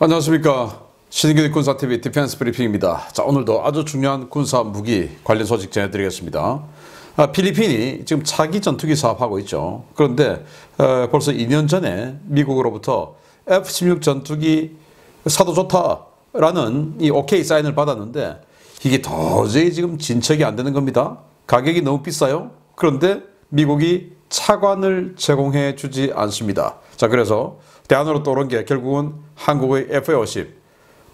안녕하십니까. 신인규 군사TV 디펜스 브리핑입니다. 자, 오늘도 아주 중요한 군사 무기 관련 소식 전해드리겠습니다. 필리핀이 지금 차기 전투기 사업하고 있죠. 그런데 벌써 2년 전에 미국으로부터 F-16 전투기 사도 좋다라는 이 OK 사인을 받았는데 이게 도저히 지금 진척이 안 되는 겁니다. 가격이 너무 비싸요. 그런데 미국이 차관을 제공해 주지 않습니다. 자, 그래서 대안으로 떠오른 게 결국은 한국의 F-50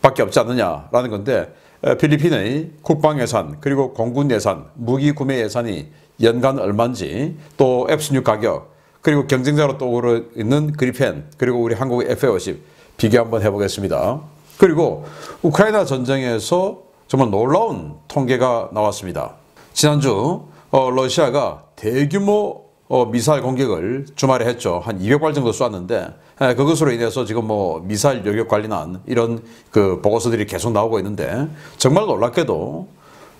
밖에 없지 않느냐라는 건데, 필리핀의 국방 예산 그리고 공군 예산, 무기 구매 예산이 연간 얼마인지, 또 F-16 가격, 그리고 경쟁자로 떠오르 있는 그리펜, 그리고 우리 한국의 F-50 비교 한번 해보겠습니다. 그리고 우크라이나 전쟁에서 정말 놀라운 통계가 나왔습니다. 지난주 러시아가 대규모 미사일 공격을 주말에 했죠. 한 200발 정도 쐈는데, 그것으로 인해서 지금 미사일 요격 관련한 이런 보고서들이 계속 나오고 있는데, 정말 놀랍게도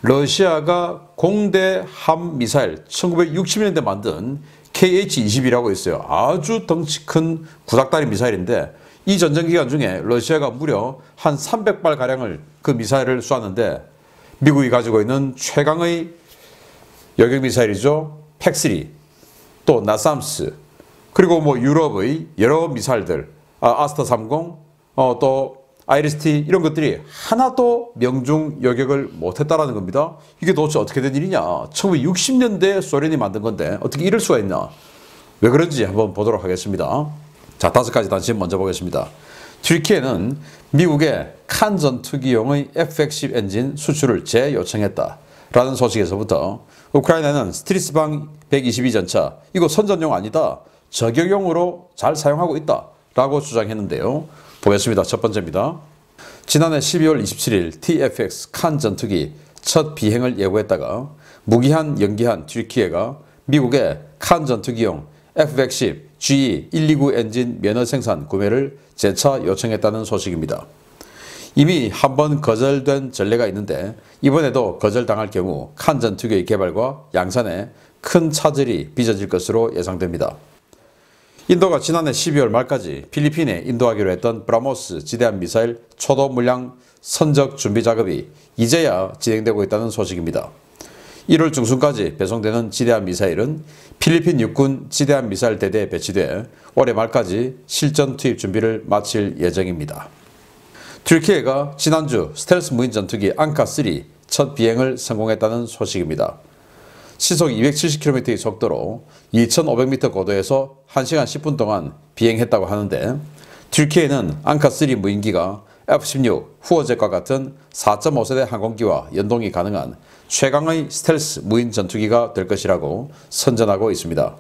러시아가 공대 함 미사일 1960년대 만든 KH-22라고 있어요. 아주 덩치 큰 구닥다리 미사일인데, 이 전쟁 기간 중에 러시아가 무려 한 300발 가량을 그 미사일을 쐈는데, 미국이 가지고 있는 최강의 요격 미사일이죠. 팩3, 또 나삼스, 그리고 유럽의 여러 미사일들, 아스터 30, 또 아이리스-T 이런 것들이 하나도 명중 요격을 못했다라는 겁니다. 이게 도대체 어떻게 된 일이냐? 1960년대 소련이 만든 건데 어떻게 이럴 수가 있나? 왜 그런지 한번 보도록 하겠습니다. 자, 5가지 단신 먼저 보겠습니다. 튀르키예는 미국의 칸 전투기용의 F-110 엔진 수출을 재요청했다라는 소식에서부터, 우크라이나는 스트리스방 122 전차, 이거 선전용 아니다, 저격용으로 잘 사용하고 있다라고 주장했는데요. 보겠습니다. 첫 번째입니다. 지난해 12월 27일 TFX 칸 전투기 첫 비행을 예고했다가 무기한 연기한 튀르키예가 미국의 칸 전투기용 F-110 GE129 엔진 면허 생산 구매를 재차 요청했다는 소식입니다. 이미 한 번 거절된 전례가 있는데, 이번에도 거절당할 경우 칸 전투기의 개발과 양산에 큰 차질이 빚어질 것으로 예상됩니다. 인도가 지난해 12월 말까지 필리핀에 인도하기로 했던 브라모스 지대함 미사일 초도 물량 선적 준비 작업이 이제야 진행되고 있다는 소식입니다. 1월 중순까지 배송되는 지대함 미사일은 필리핀 육군 지대함 미사일 대대에 배치돼 올해 말까지 실전 투입 준비를 마칠 예정입니다. 튀르키예가 지난주 스텔스 무인 전투기 앙카3 첫 비행을 성공했다는 소식입니다. 시속 270km의 속도로 2500m 고도에서 1시간 10분 동안 비행했다고 하는데, 튀르키예는 앙카3 무인기가 F-16 후어젯과 같은 4.5세대 항공기와 연동이 가능한 최강의 스텔스 무인 전투기가 될 것이라고 선전하고 있습니다.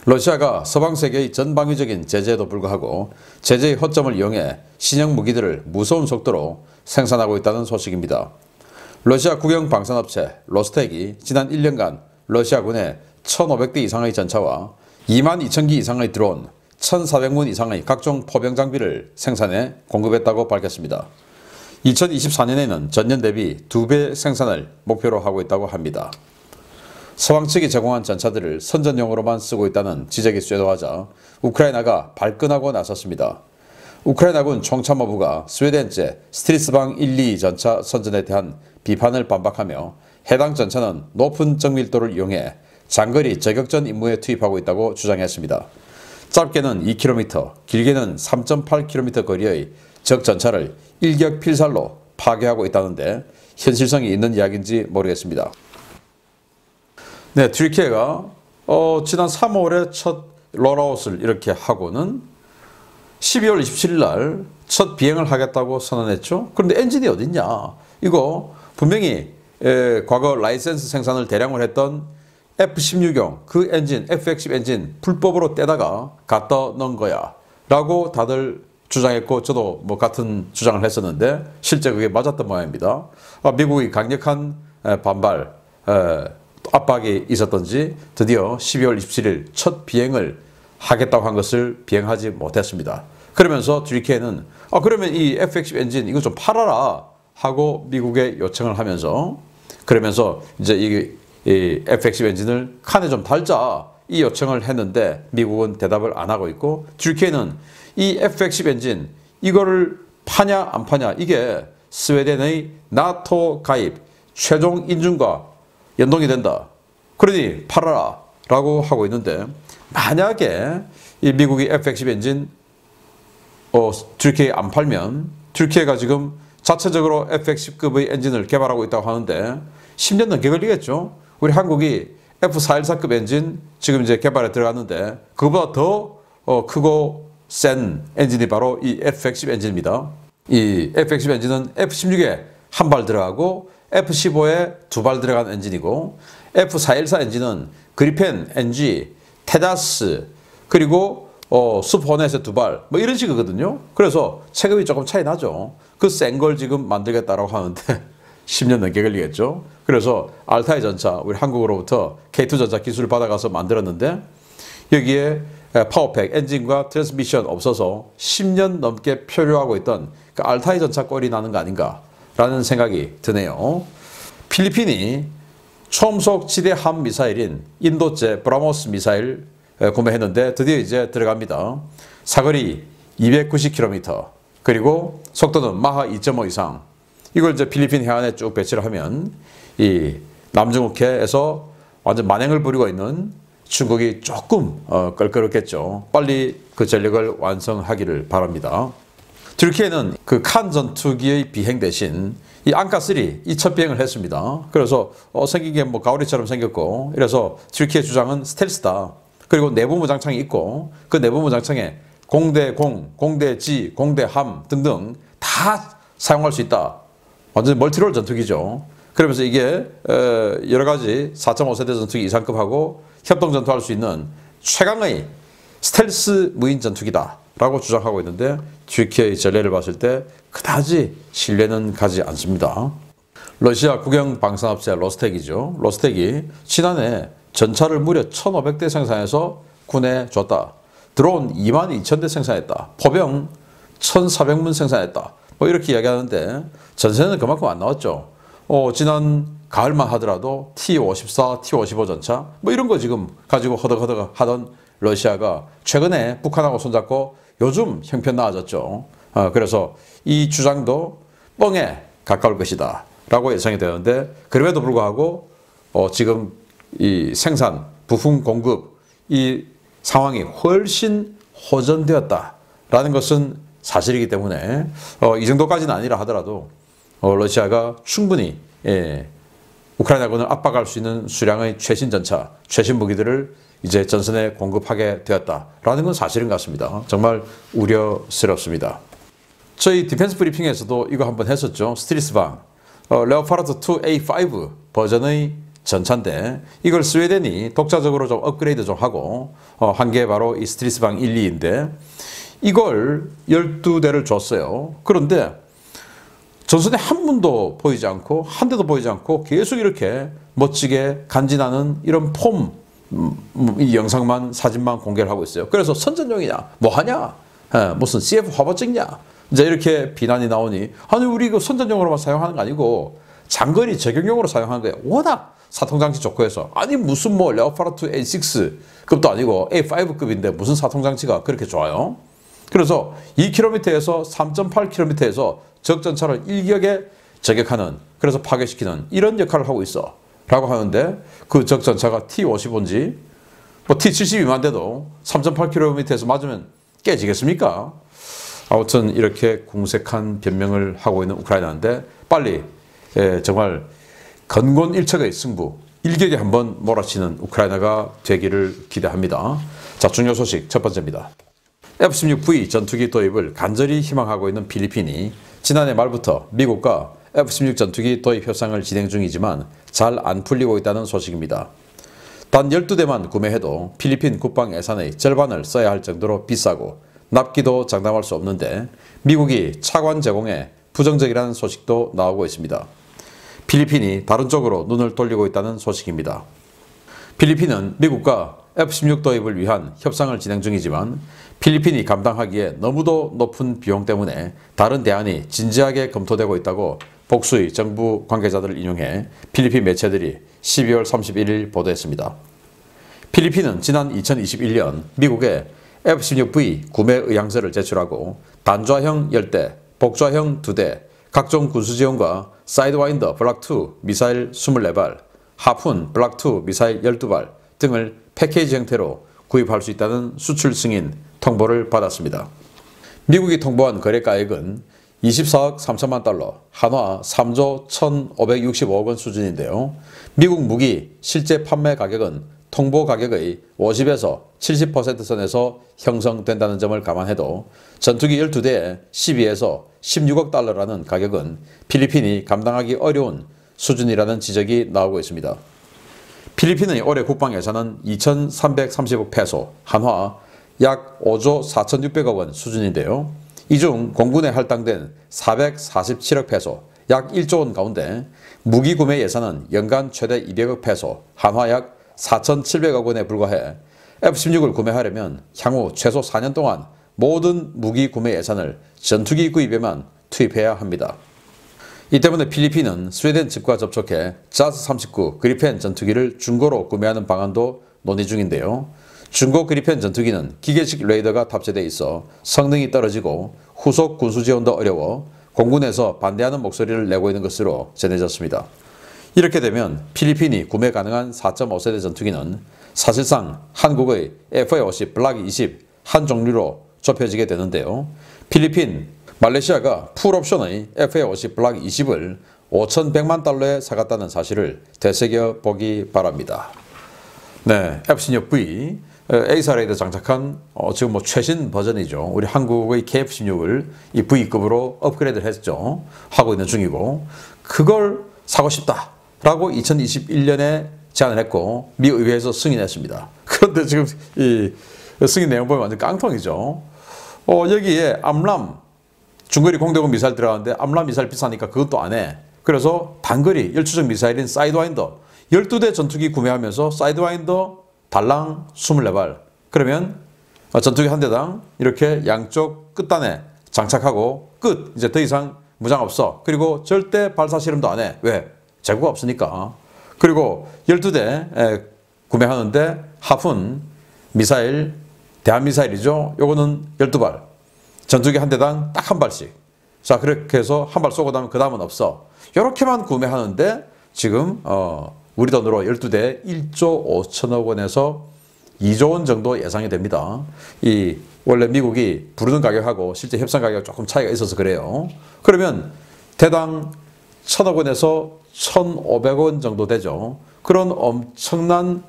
러시아가 서방 세계의 전방위적인 제재에도 불구하고 제재의 허점을 이용해 신형 무기들을 무서운 속도로 생산하고 있다는 소식입니다. 러시아 국영 방산업체 로스텍이 지난 1년간 러시아군에 1,500대 이상의 전차와 22,000기 이상의 드론, 1,400문 이상의 각종 포병 장비를 생산해 공급했다고 밝혔습니다. 2024년에는 전년 대비 2배 생산을 목표로 하고 있다고 합니다. 서방 측이 제공한 전차들을 선전용으로만 쓰고 있다는 지적이 쇄도하자 우크라이나가 발끈하고 나섰습니다. 우크라이나군 총참모부가 스웨덴제 스트리스방 1-2 전차 선전에 대한 비판을 반박하며, 해당 전차는 높은 정밀도를 이용해 장거리 저격전 임무에 투입하고 있다고 주장했습니다. 짧게는 2km, 길게는 3.8km 거리의 적 전차를 일격필살로 파괴하고 있다는데 현실성이 있는 이야기인지 모르겠습니다. 네, 튀르키예가 지난 3월에 첫 롤아웃을 이렇게 하고는 12월 27일 날 첫 비행을 하겠다고 선언했죠. 그런데 엔진이 어딨냐? 이거 분명히 과거 라이센스 생산을 대량으로 했던 F-16용 그 엔진, F-110 엔진 불법으로 떼다가 갖다 넣은 거야 라고 다들 주장했고, 저도 같은 주장을 했었는데 실제 그게 맞았던 모양입니다. 미국이 강력한 반발, 압박이 있었던지 드디어 12월 27일 첫 비행을 하겠다고 한 것을 비행하지 못했습니다. 그러면서 튀르키예는 그러면 이 F-110 엔진 이거 좀 팔아라 하고 미국에 요청을 하면서, 그러면서 이제 이 F-110 엔진을 칸에 좀 달자 이 요청을 했는데 미국은 대답을 안 하고 있고, 튀르키예는 이 F-110 엔진 이거를 파냐 안 파냐 이게 스웨덴의 나토 가입 최종 인준과 연동이 된다. 그러니 팔아라 라고 하고 있는데 만약에 이 미국이 F-110 엔진 튀르키예에 안 팔면 튀르키예가 지금 자체적으로 F-110급의 엔진을 개발하고 있다고 하는데 10년 넘게 걸리겠죠. 우리 한국이 F414급 엔진 지금 이제 개발에 들어갔는데 그보다 더 크고 센 엔진이 바로 이 F-110 엔진입니다. 이 F-110 엔진은 F-16에 한 발 들어가고 F-15에 두 발 들어간 엔진이고 F414 엔진은 그리펜, NG, 테다스 그리고 슈퍼호넷에 두 발 뭐 이런 식이거든요. 그래서 체급이 조금 차이 나죠. 그 센 걸 지금 만들겠다라고 하는데 10년 넘게 걸리겠죠. 그래서 알타이 전차 우리 한국으로부터 K2전차 기술을 받아가서 만들었는데 여기에 파워팩, 엔진과 트랜스미션 없어서 10년 넘게 표류하고 있던 그 알타이 전차 꼴이 나는 거 아닌가라는 생각이 드네요. 필리핀이 초음속 지대 함 미사일인 인도제 브라모스 미사일 구매했는데 드디어 이제 들어갑니다. 사거리 290km 그리고 속도는 마하 2.5 이상. 이걸 이제 필리핀 해안에 쭉 배치를 하면 이 남중국해에서 완전 만행을 부리고 있는 중국이 조금 껄끄럽겠죠. 빨리 그 전력을 완성하기를 바랍니다. 튀르키예는 그 칸 전투기의 비행 대신 이 앙카3 이 첫 비행을 했습니다. 그래서 생긴 게 뭐 가오리처럼 생겼고 이래서 튀르키예 주장은 스텔스다. 그리고 내부 무장창이 있고 그 내부 무장창에 공대공, 공대지, 공대함 등등 다 사용할 수 있다. 완전 멀티롤 전투기죠. 그러면서 이게 여러 가지 4.5세대 전투기 이상급하고 협동 전투할 수 있는 최강의 스텔스 무인 전투기다 라고 주장하고 있는데 튀르키예의 전례를 봤을 때 그다지 신뢰는 가지 않습니다. 러시아 국영 방산업체 로스텍이죠. 로스텍이 지난해 전차를 무려 1,500대 생산해서 군에 줬다. 드론 22,000대 생산했다. 포병 1,400문 생산했다. 뭐 이렇게 이야기하는데 전세는 그만큼 안 나왔죠. 지난 가을만 하더라도 T-54, T-55 전차 뭐 이런 거 지금 가지고 허덕허덕 하던 러시아가 최근에 북한하고 손잡고 요즘 형편 나아졌죠. 그래서 이 주장도 뻥에 가까울 것이다 라고 예상이 되는데 그럼에도 불구하고 지금 이 생산, 부품 공급 이 상황이 훨씬 호전되었다라는 것은 사실이기 때문에 이 정도까지는 아니라 하더라도 러시아가 충분히 우크라이나군을 압박할 수 있는 수량의 최신 전차, 최신 무기들을 이제 전선에 공급하게 되었다라는 건 사실인 것 같습니다. 정말 우려스럽습니다. 저희 디펜스 브리핑에서도 이거 한번 했었죠. 스트리스방 레오파르트 2A5 버전의 전차인데 이걸 스웨덴이 독자적으로 좀 업그레이드 좀 하고 한 게 바로 이 스트리스방 1, 2인데 이걸 12대를 줬어요. 그런데 전선에 한 분도 보이지 않고 한 대도 보이지 않고 계속 이렇게 멋지게 간지나는 이런 이 영상만 사진만 공개를 하고 있어요. 그래서 선전용이냐 뭐하냐 무슨 CF 화보 찍냐 이제 이렇게 비난이 나오니 아니 우리 이거 선전용으로만 사용하는 거 아니고 장거리 적용용으로 사용하는 거예요. 워낙 사통장치 좋고 해서 아니 무슨 뭐 레오파르트 A6급도 아니고 A5급인데 무슨 사통장치가 그렇게 좋아요. 그래서 2km에서 3.8km에서 적전차를 일격에 저격하는 그래서 파괴시키는 이런 역할을 하고 있어 라고 하는데 그 적전차가 T-55인지 뭐 T-72만 돼도 3.8km에서 맞으면 깨지겠습니까? 아무튼 이렇게 궁색한 변명을 하고 있는 우크라이나인데 빨리 정말 건곤일척의 승부 일격에 한번 몰아치는 우크라이나가 되기를 기대합니다. 자, 중요 소식 첫 번째입니다. F-16V 전투기 도입을 간절히 희망하고 있는 필리핀이 지난해 말부터 미국과 F-16 전투기 도입 협상을 진행 중이지만 잘 안 풀리고 있다는 소식입니다. 단 12대만 구매해도 필리핀 국방 예산의 절반을 써야 할 정도로 비싸고 납기도 장담할 수 없는데 미국이 차관 제공에 부정적이라는 소식도 나오고 있습니다. 필리핀이 다른 쪽으로 눈을 돌리고 있다는 소식입니다. 필리핀은 미국과 F-16 도입을 위한 협상을 진행 중이지만 필리핀이 감당하기에 너무도 높은 비용 때문에 다른 대안이 진지하게 검토되고 있다고 복수의 정부 관계자들을 인용해 필리핀 매체들이 12월 31일 보도했습니다. 필리핀은 지난 2021년 미국에 F-16V 구매 의향서를 제출하고 단좌형 열대, 복좌형 2대, 각종 군수지원과 사이드와인더 블락2 미사일 24발, 하푼 블락2 미사일 12발 등을 패키지 형태로 구입할 수 있다는 수출 승인 통보를 받았습니다. 미국이 통보한 거래가액은 24억 3천만 달러, 한화 3조 1,565억 원 수준인데요. 미국 무기 실제 판매 가격은 통보 가격의 50에서 70% 선에서 형성된다는 점을 감안해도 전투기 12대에 12에서 16억 달러라는 가격은 필리핀이 감당하기 어려운 수준이라는 지적이 나오고 있습니다. 필리핀의 올해 국방 예산은 2,330억 페소, 한화 약 5조 4,600억 원 수준인데요. 이 중 공군에 할당된 447억 페소, 약 1조 원 가운데 무기 구매 예산은 연간 최대 200억 페소, 한화 약 4,700억 원에 불과해 F-16을 구매하려면 향후 최소 4년 동안 모든 무기 구매 예산을 전투기 구입에만 투입해야 합니다. 이 때문에 필리핀은 스웨덴 측과 접촉해 자스-39 그리펜 전투기를 중고로 구매하는 방안도 논의 중인데요. 중고 그리펜 전투기는 기계식 레이더가 탑재되어 있어 성능이 떨어지고 후속 군수 지원도 어려워 공군에서 반대하는 목소리를 내고 있는 것으로 전해졌습니다. 이렇게 되면 필리핀이 구매 가능한 4.5세대 전투기는 사실상 한국의 FA-50 블락 20 한 종류로 좁혀지게 되는데요. 필리핀, 말레이시아가 풀옵션의 FA-50 블락 20을 5,100만 달러에 사갔다는 사실을 되새겨보기 바랍니다. 네, F-16V A사 레이더 장착한 지금 뭐 최신 버전이죠. 우리 한국의 KF-16을 이 V급으로 업그레이드를 했죠. 하고 있는 중이고, 그걸 사고 싶다라고 2021년에 제안을 했고 미 의회에서 승인했습니다. 그런데 지금 이 승인 내용 보면 완전 깡통이죠. 여기에 암람 중거리 공대공 미사일 들어가는데 암람 미사일 비싸니까 그것도 안 해. 그래서 단거리 열추적 미사일인 사이드와인더 12대 전투기 구매하면서 사이드와인더 달랑 24발. 그러면 전투기 한 대당 이렇게 양쪽 끝단에 장착하고 끝. 이제 더 이상 무장 없어. 그리고 절대 발사 실험도 안 해. 왜? 재고가 없으니까. 그리고 12대 구매하는데 하푼 미사일, 대한미사일이죠. 요거는 12발. 전투기 한 대당 딱 한 발씩. 자, 그렇게 해서 한 발 쏘고 나면 그 다음은 없어. 요렇게만 구매하는데 지금 우리 돈으로 12대 1조 5천억 원에서 2조 원 정도 예상이 됩니다. 이 원래 미국이 부르는 가격하고 실제 협상 가격 조금 차이가 있어서 그래요. 그러면 대당 1,000억 원에서 1,500원 정도 되죠. 그런 엄청난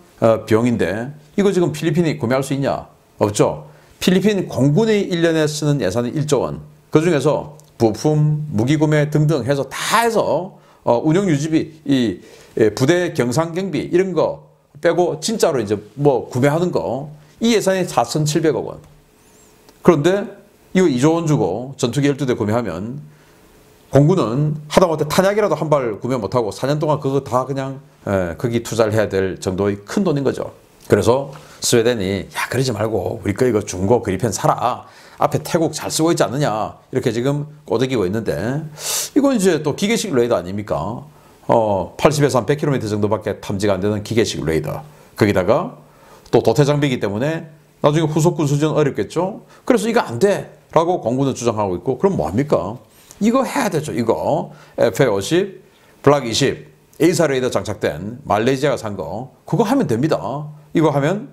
비용인데 이거 지금 필리핀이 구매할 수 있냐? 없죠. 필리핀 공군이 1년에 쓰는 예산은 1조 원. 그 중에서 부품, 무기 구매 등등 해서 다 해서 운영 유지비, 이 부대 경상 경비 이런 거 빼고 진짜로 이제 뭐 구매하는 거 이 예산이 4,700억 원. 그런데 이거 2조 원 주고 전투기 12대 구매하면 공군은 하다못해 탄약이라도 한 발 구매 못하고 4년 동안 그거 다 그냥 거기 투자를 해야 될 정도의 큰 돈인 거죠. 그래서 스웨덴이 야 그러지 말고 우리 거 이거 중고 그리펜 사라. 앞에 태국 잘 쓰고 있지 않느냐 이렇게 지금 꼬드기고 있는데 이건 이제 또 기계식 레이더 아닙니까? 80에서 한 100km 정도밖에 탐지가 안 되는 기계식 레이더. 거기다가 또 도태 장비이기 때문에 나중에 후속 군수전 어렵겠죠? 그래서 이거 안 돼! 라고 공군은 주장하고 있고 그럼 뭐합니까? 이거 해야 되죠. 이거 FA-50 블락 20 A사 레이더 장착된 말레이시아가 산 거 그거 하면 됩니다. 이거 하면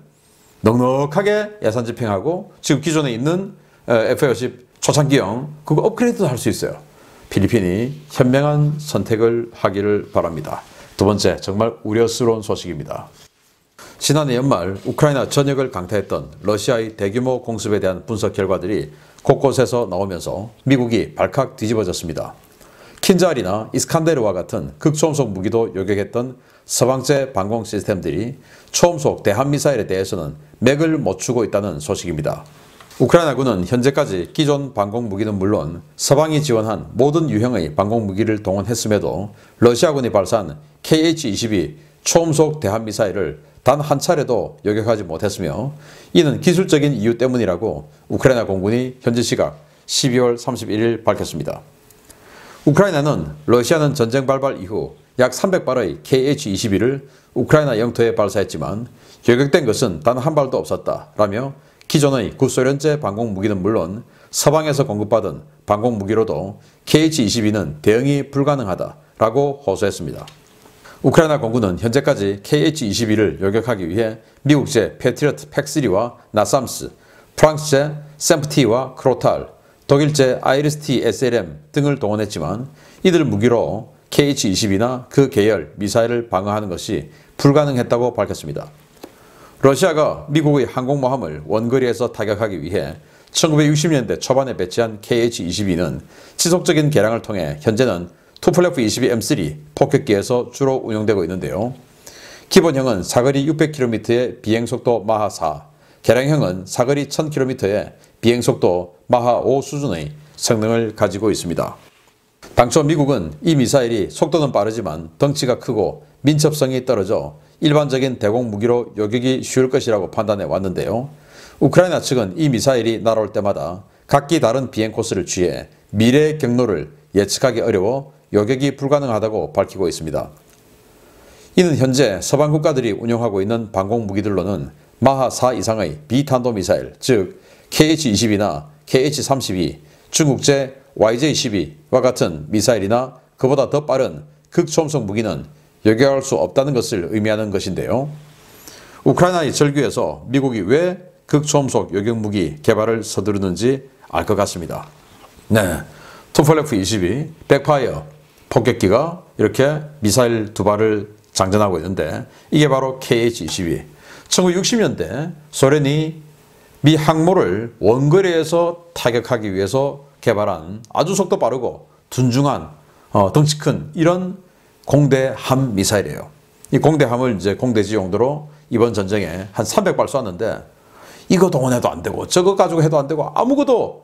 넉넉하게 예산 집행하고 지금 기존에 있는 FA-50 초창기형 그거 업그레이드도 할 수 있어요. 필리핀이 현명한 선택을 하기를 바랍니다. 두 번째, 정말 우려스러운 소식입니다. 지난해 연말 우크라이나 전역을 강타했던 러시아의 대규모 공습에 대한 분석 결과들이 곳곳에서 나오면서 미국이 발칵 뒤집어졌습니다. 킨자알이나 이스칸데르와 같은 극초음속 무기도 요격했던 서방제 방공 시스템들이 초음속 대한미사일에 대해서는 맥을 못 추고 있다는 소식입니다. 우크라이나군은 현재까지 기존 방공무기는 물론 서방이 지원한 모든 유형의 방공무기를 동원했음에도 러시아군이 발사한 KH-22 초음속 대한미사일을 단 한 차례도 요격하지 못했으며 이는 기술적인 이유 때문이라고 우크라이나 공군이 현지 시각 12월 31일 밝혔습니다. 우크라이나는 러시아는 전쟁 발발 이후 약 300발의 KH-22를 우크라이나 영토에 발사했지만 요격된 것은 단 한 발도 없었다라며 기존의 구소련제 방공무기는 물론 서방에서 공급받은 방공무기로도 KH-22는 대응이 불가능하다라고 호소했습니다. 우크라이나 공군은 현재까지 KH-22를 요격하기 위해 미국제 패트리어트 팩3와 나삼스, 프랑스제 샘프티와 크로탈, 독일제 아이리스-T SLM 등을 동원했지만 이들 무기로 KH-22나 그 계열 미사일을 방어하는 것이 불가능했다고 밝혔습니다. 러시아가 미국의 항공모함을 원거리에서 타격하기 위해 1960년대 초반에 배치한 KH-22는 지속적인 개량을 통해 현재는 투플레프 22M3 폭격기에서 주로 운용되고 있는데요. 기본형은 사거리 600km의 비행속도 마하 4, 개량형은 사거리 1000km의 비행속도 마하 5 수준의 성능을 가지고 있습니다. 당초 미국은 이 미사일이 속도는 빠르지만 덩치가 크고 민첩성이 떨어져 일반적인 대공 무기로 요격이 쉬울 것이라고 판단해 왔는데요. 우크라이나 측은 이 미사일이 날아올 때마다 각기 다른 비행 코스를 취해 미래의 경로를 예측하기 어려워 요격이 불가능하다고 밝히고 있습니다. 이는 현재 서방 국가들이 운용하고 있는 방공 무기들로는 마하 4 이상의 비탄도미사일, 즉 KH-22나 KH-32, 중국제 YJ-12와 같은 미사일이나 그보다 더 빠른 극초음속 무기는 요격할 수 없다는 것을 의미하는 것인데요. 우크라이나의 절규에서 미국이 왜 극초음속 요격무기 개발을 서두르는지 알 것 같습니다. 네, 투플레프 22 백파이어 폭격기가 이렇게 미사일 두 발을 장전하고 있는데 이게 바로 KH-22. 1960년대 소련이 미 항모를 원거리에서 타격하기 위해서 개발한 아주 속도 빠르고 둔중한 덩치 큰 이런 공대함 미사일이에요. 이 공대함을 이제 공대지 용도로 이번 전쟁에 한 300발 쐈는데 이거 동원해도 안 되고 저거 가지고 해도 안 되고 아무것도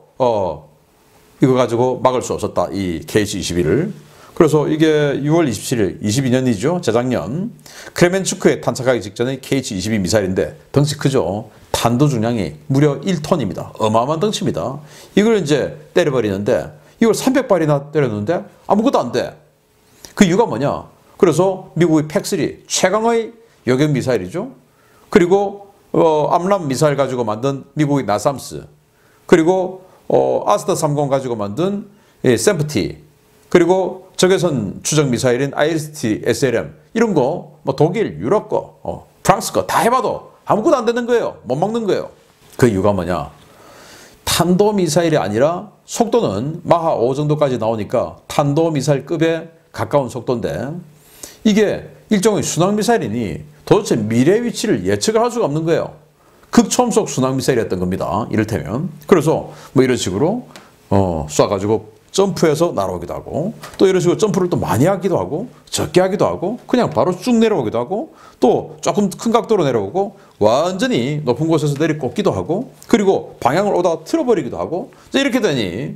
이거 가지고 막을 수 없었다. 이 KH-22를. 그래서 이게 6월 27일 22년이죠. 재작년 크레멘추크에 탄착하기 직전의 KH-22 미사일인데 덩치 크죠. 탄도 중량이 무려 1톤입니다. 어마어마한 덩치입니다. 이걸 이제 때려버리는데 이걸 300발이나 때렸는데 아무것도 안 돼. 그 이유가 뭐냐? 그래서 미국의 팩3 최강의 요격 미사일이죠. 그리고 암람 미사일 가지고 만든 미국의 나삼스, 그리고 아스터 30 가지고 만든 샘프티, 그리고 적외선 추적 미사일인 아이리스-T SLM 이런 거 뭐 독일, 유럽 거, 프랑스 거 다 해봐도 아무것도 안 되는 거예요. 못 막는 거예요. 그 이유가 뭐냐? 탄도미사일이 아니라 속도는 마하 5 정도까지 나오니까 탄도미사일급에 가까운 속도인데 이게 일종의 순항미사일이니 도대체 미래 위치를 예측을 할 수가 없는 거예요. 극초음속 순항미사일이었던 겁니다. 이를테면. 그래서 뭐 이런 식으로 쏴가지고 점프해서 날아오기도 하고 또 이런 식으로 점프를 또 많이 하기도 하고 적게 하기도 하고 그냥 바로 쭉 내려오기도 하고 또 조금 큰 각도로 내려오고 완전히 높은 곳에서 내리꽂기도 하고 그리고 방향을 오다가 틀어버리기도 하고 이렇게 되니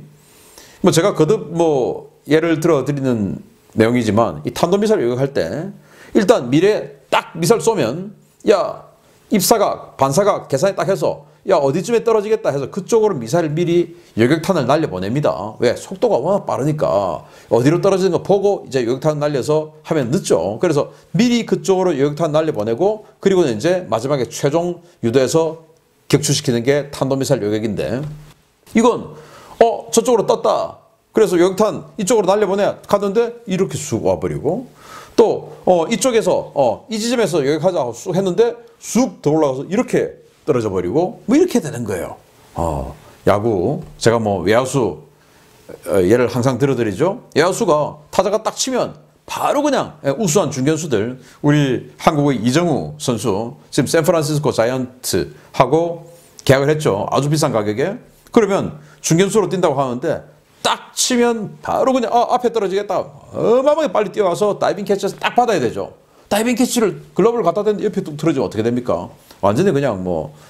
뭐 제가 거듭 뭐 예를 들어 드리는 내용이지만 이 탄도미사일 요격할 때 일단 미래에 딱 미사일 쏘면 야 입사각 반사각 계산에 딱 해서 야 어디쯤에 떨어지겠다 해서 그쪽으로 미사일 미리 요격탄을 날려보냅니다. 왜? 속도가 워낙 빠르니까 어디로 떨어지는 거 보고 이제 요격탄 날려서 하면 늦죠. 그래서 미리 그쪽으로 요격탄 날려보내고 그리고는 이제 마지막에 최종 유도해서 격추시키는 게 탄도미사일 요격인데 이건 저쪽으로 떴다. 그래서 요격탄 이쪽으로 날려보내 가는데 이렇게 쑥 와버리고 또 이쪽에서 이 지점에서 요격하자 쑥 했는데 쑥 더 올라가서 이렇게 떨어져 버리고 뭐 이렇게 되는 거예요. 야구 제가 뭐 외야수 예를 항상 들어드리죠. 외야수가 타자가 딱 치면 바로 그냥 우수한 중견수들 우리 한국의 이정우 선수 지금 샌프란시스코 자이언트하고 계약을 했죠. 아주 비싼 가격에. 그러면 중견수로 뛴다고 하는데 딱 치면 바로 그냥 앞에 떨어지겠다. 어마어마하게 빨리 뛰어와서 다이빙 캐치해서 딱 받아야 되죠. 다이빙 캐치를 글러브를 갖다 대는데 옆에 뚝 떨어지면 어떻게 됩니까? 완전히 그냥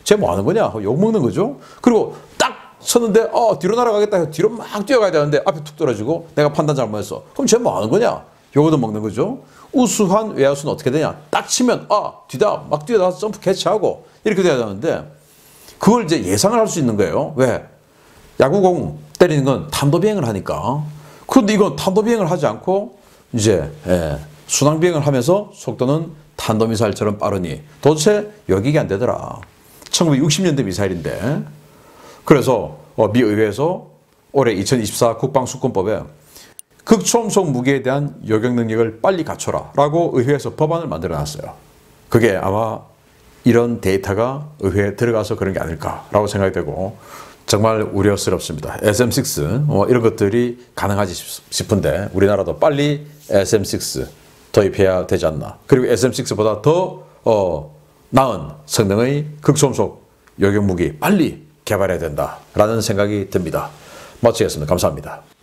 쟤 뭐 하는 거냐? 욕 먹는 거죠. 그리고 딱 쳤는데 뒤로 날아가겠다 해서 뒤로 막 뛰어가야 되는데 앞에 툭 떨어지고 내가 판단 잘못했어. 그럼 쟤 뭐 하는 거냐? 요거도 먹는 거죠. 우수한 외야수는 어떻게 되냐? 딱 치면 뒤다 막 뛰어나서 점프 캐치하고 이렇게 돼야 되는데 그걸 이제 예상을 할 수 있는 거예요. 왜? 야구공 때리는 건 탄도 비행을 하니까. 그런데 이건 탄도 비행을 하지 않고 이제 순항 비행을 하면서 속도는 탄도미사일처럼 빠르니 도대체 요격이 안 되더라. 1960년대 미사일인데, 그래서 미 의회에서 올해 2024 국방수권법에 극초음속 무기에 대한 요격 능력을 빨리 갖춰라 라고 의회에서 법안을 만들어 놨어요. 그게 아마 이런 데이터가 의회에 들어가서 그런 게 아닐까라고 생각이 되고 정말 우려스럽습니다. SM6 이런 것들이 가능하지 싶은데 우리나라도 빨리 SM6 도입해야 되지 않나. 그리고 SM6보다 더 나은 성능의 극초음속 요격 무기 빨리 개발해야 된다라는 생각이 듭니다. 마치겠습니다. 감사합니다.